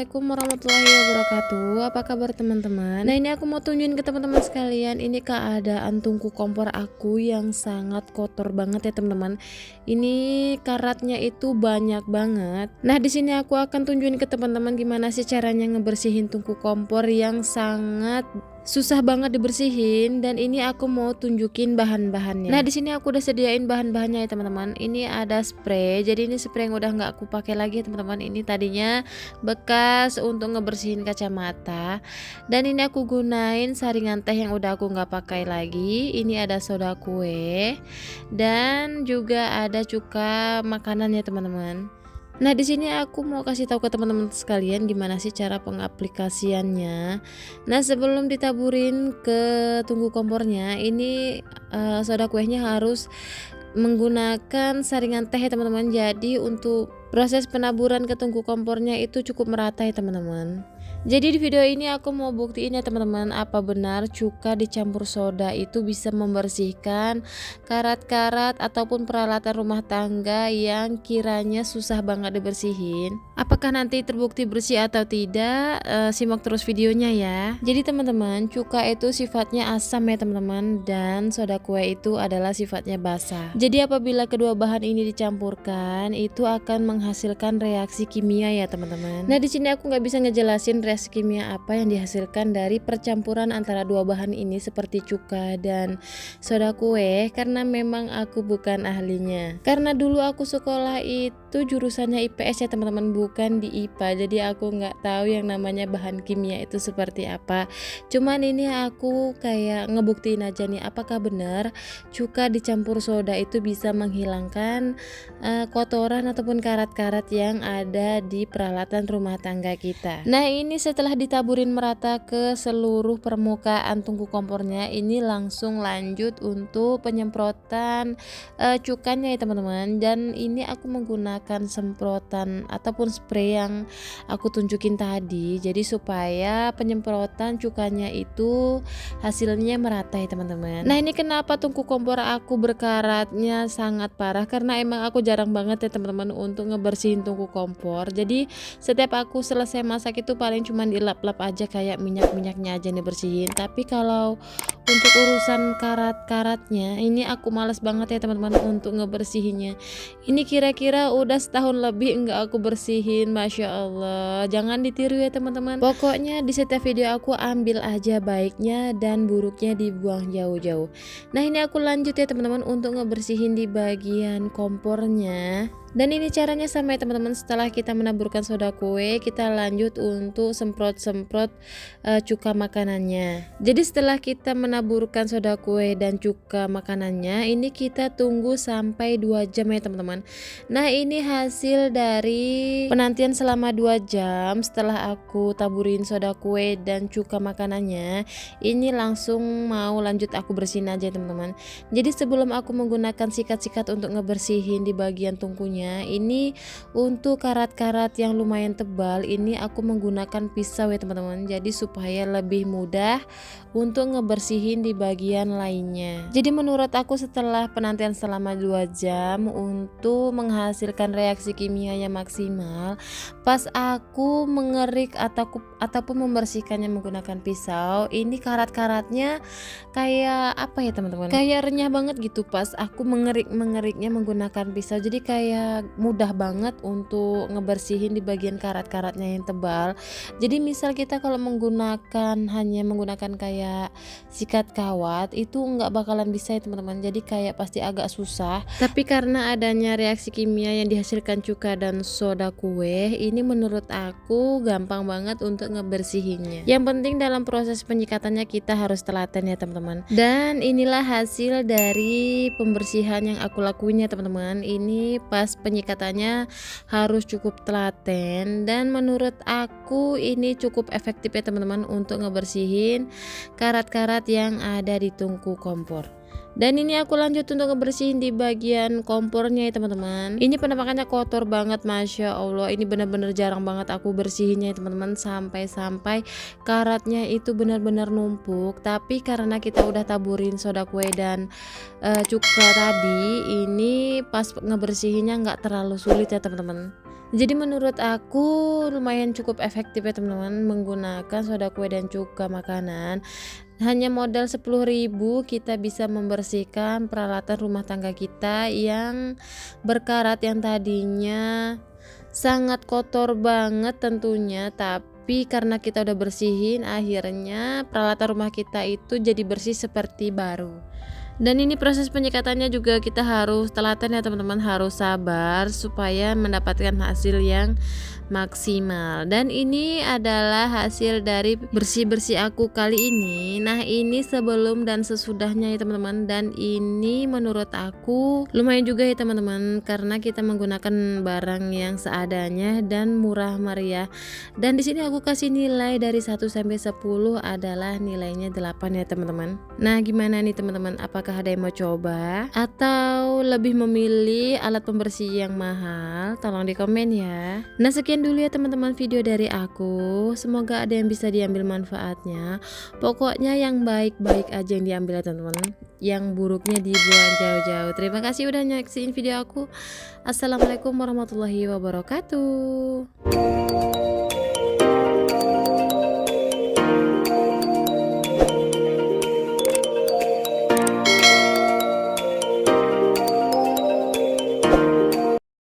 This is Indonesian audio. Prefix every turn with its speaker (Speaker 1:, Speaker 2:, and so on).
Speaker 1: Assalamualaikum warahmatullahi wabarakatuh. Apa kabar teman-teman? Nah, ini aku mau tunjukin ke teman-teman sekalian. Ini keadaan tungku kompor aku yang sangat kotor banget ya teman-teman. Ini karatnya itu banyak banget. Nah, di sini aku akan tunjukin ke teman-teman gimana sih caranya ngebersihin tungku kompor yang sangat susah banget dibersihin, dan ini aku mau tunjukin bahan-bahannya. Nah, di sini aku udah sediain bahan-bahannya ya teman-teman. Ini ada spray. Jadi ini spray yang udah nggak aku pakai lagi ya teman-teman. Ini tadinya bekas untuk ngebersihin kacamata, dan ini aku gunain saringan teh yang udah aku nggak pakai lagi. Ini ada soda kue dan juga ada cuka makanan ya teman-teman. Nah, di sini aku mau kasih tahu ke teman-teman sekalian gimana sih cara pengaplikasiannya. Nah, sebelum ditaburin ke tungku kompornya, ini soda kuehnya harus menggunakan saringan teh ya teman-teman. Jadi untuk proses penaburan ke tungku kompornya itu cukup merata ya teman-teman. Jadi di video ini aku mau buktiin ya teman-teman, apa benar cuka dicampur soda itu bisa membersihkan karat-karat ataupun peralatan rumah tangga yang kiranya susah banget dibersihin. Apakah nanti terbukti bersih atau tidak? Simak terus videonya ya. Jadi teman-teman, cuka itu sifatnya asam ya teman-teman, dan soda kue itu adalah sifatnya basah. Jadi apabila kedua bahan ini dicampurkan, itu akan menghasilkan reaksi kimia ya teman-teman. Nah, di sini aku nggak bisa ngejelasin reaksi kimia apa yang dihasilkan dari percampuran antara dua bahan ini seperti cuka dan soda kue, karena memang aku bukan ahlinya. Karena dulu aku sekolah itu jurusannya IPS ya teman-teman, bukan di IPA. Jadi aku nggak tahu yang namanya bahan kimia itu seperti apa. Cuman ini aku kayak ngebuktiin aja nih, apakah benar cuka dicampur soda itu bisa menghilangkan kotoran ataupun karat-karat yang ada di peralatan rumah tangga kita. Nah, ini setelah ditaburin merata ke seluruh permukaan tungku kompornya, ini langsung lanjut untuk penyemprotan cukanya ya teman-teman. Dan ini aku menggunakan semprotan ataupun spray yang aku tunjukin tadi, jadi supaya penyemprotan cukanya itu hasilnya merata ya teman-teman. Nah, ini kenapa tungku kompor aku berkaratnya sangat parah, karena emang aku jarang banget ya teman-teman untuk ngebersihin tungku kompor. Jadi setiap aku selesai masak itu paling cuma dilap-lap aja, kayak minyak-minyaknya aja nih bersihin. Tapi kalau untuk urusan karat-karatnya ini aku males banget ya teman-teman untuk ngebersihinnya. Ini kira-kira udah setahun lebih enggak aku bersihin. Masya Allah, jangan ditiru ya teman-teman. Pokoknya di setiap video aku ambil aja baiknya dan buruknya dibuang jauh-jauh. Nah, ini aku lanjut ya teman-teman untuk ngebersihin di bagian kompornya. Dan ini caranya sama ya teman-teman. Setelah kita menaburkan soda kue, kita lanjut untuk semprot-semprot cuka makanannya. Jadi setelah kita menaburkan soda kue dan cuka makanannya, ini kita tunggu sampai 2 jam ya teman-teman. Nah, ini hasil dari penantian selama 2 jam setelah aku taburin soda kue dan cuka makanannya. Ini langsung mau lanjut aku bersihin aja teman-teman. Jadi sebelum aku menggunakan sikat-sikat untuk ngebersihin di bagian tungkunya, ini untuk karat-karat yang lumayan tebal, ini aku menggunakan pisau ya teman-teman. Jadi supaya lebih mudah untuk ngebersihin di bagian lainnya. Jadi menurut aku setelah penantian selama 2 jam untuk menghasilkan reaksi kimia yang maksimal, pas aku mengerik ataupun membersihkannya menggunakan pisau, ini karat-karatnya kayak apa ya teman-teman, kayak renyah banget gitu pas aku mengeriknya menggunakan pisau. Jadi kayak mudah banget untuk ngebersihin di bagian karat-karatnya yang tebal. Jadi misal kita kalau hanya menggunakan kayak sikat kawat, itu nggak bakalan bisa ya teman-teman. Jadi kayak pasti agak susah. Tapi karena adanya reaksi kimia yang dihasilkan cuka dan soda kue, ini menurut aku gampang banget untuk ngebersihinnya. Yang penting dalam proses penyikatannya kita harus telaten ya teman-teman. Dan inilah hasil dari pembersihan yang aku lakuin ya teman-teman. Ini pas penyikatannya harus cukup telaten, dan menurut aku ini cukup efektif ya teman-teman untuk ngebersihin karat-karat yang ada di tungku kompor. Dan ini aku lanjut untuk ngebersihin di bagian kompornya ya teman-teman. Ini penampakannya kotor banget, Masya Allah. Ini benar-benar jarang banget aku bersihinnya ya teman-teman, sampai karatnya itu benar-benar numpuk. Tapi karena kita udah taburin soda kue dan cuka tadi, ini pas ngebersihinnya nggak terlalu sulit ya teman-teman. Jadi menurut aku lumayan cukup efektif ya teman-teman menggunakan soda kue dan cuka makanan. Hanya modal 10.000 kita bisa membersihkan peralatan rumah tangga kita yang berkarat, yang tadinya sangat kotor banget tentunya, tapi karena kita udah bersihin akhirnya peralatan rumah kita itu jadi bersih seperti baru. Dan ini proses penyekatannya juga kita harus telaten ya teman-teman, harus sabar supaya mendapatkan hasil yang maksimal. Dan ini adalah hasil dari bersih-bersih aku kali ini. Nah, ini sebelum dan sesudahnya ya teman-teman, dan ini menurut aku lumayan juga ya teman-teman karena kita menggunakan barang yang seadanya dan murah meriah. Dan di sini aku kasih nilai dari 1 sampai 10 adalah nilainya 8 ya teman-teman. Nah, gimana nih teman-teman? Apakah ada yang mau coba atau lebih memilih alat pembersih yang mahal? Tolong di komen ya. Nah, sekian dulu ya teman-teman video dari aku. Semoga ada yang bisa diambil manfaatnya. Pokoknya yang baik-baik aja yang diambil ya teman-teman. Yang buruknya dibuang jauh-jauh. Terima kasih udah nyaksiin video aku. Assalamualaikum warahmatullahi wabarakatuh.